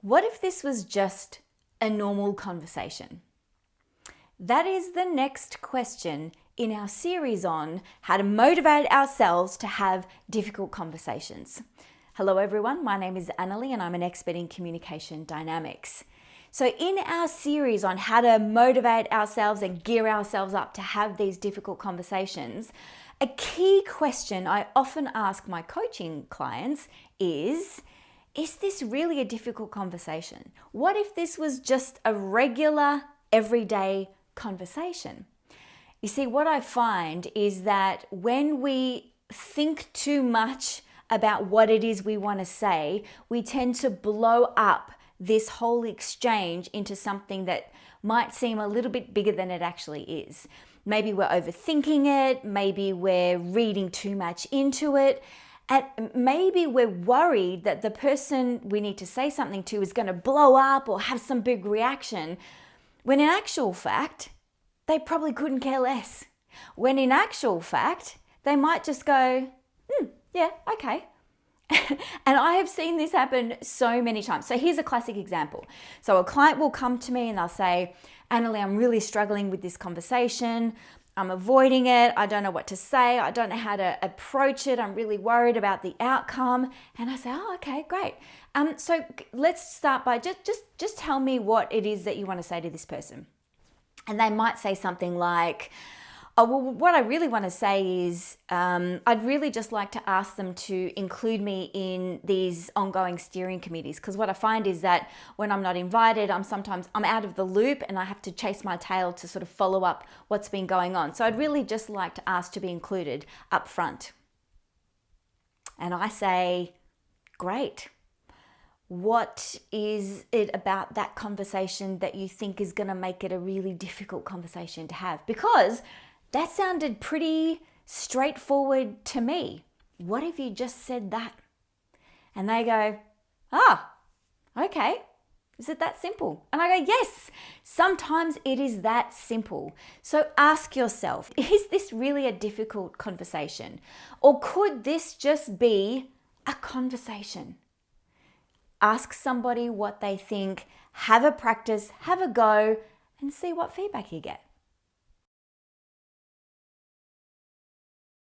What if this was just a normal conversation? That is the next question in our series on how to motivate ourselves to have difficult conversations. Hello everyone, my name is Annalie and I'm an expert in communication dynamics. So in our series on how to motivate ourselves and gear ourselves up to have these difficult conversations, a key question I often ask my coaching clients is this really a difficult conversation? What if this was just a regular, everyday conversation? You see, what I find is that when we think too much about what it is we want to say, we tend to blow up this whole exchange into something that might seem a little bit bigger than it actually is. Maybe we're overthinking it, maybe we're reading too much into it, and maybe we're worried that the person we need to say something to is going to blow up or have some big reaction, when in actual fact, they probably couldn't care less. When in actual fact, they might just go, yeah, okay. And I have seen this happen so many times. So here's a classic example. So a client will come to me and they'll say, Annalie, I'm really struggling with this conversation. I'm avoiding it. I don't know what to say. I don't know how to approach it. I'm really worried about the outcome. And I say, oh, okay, great. So let's start by just tell me what it is that you want to say to this person. And they might say something like, oh, well, what I really want to say is I'd really just like to ask them to include me in these ongoing steering committees, because what I find is that when I'm not invited, I'm out of the loop and I have to chase my tail to sort of follow up what's been going on. So I'd really just like to ask to be included up front. And I say, great. What is it about that conversation that you think is going to make it a really difficult conversation to have? Because that sounded pretty straightforward to me. What if you just said that? And they go, okay. Is it that simple? And I go, yes, sometimes it is that simple. So ask yourself, is this really a difficult conversation? Or could this just be a conversation? Ask somebody what they think, have a practice, have a go, and see what feedback you get.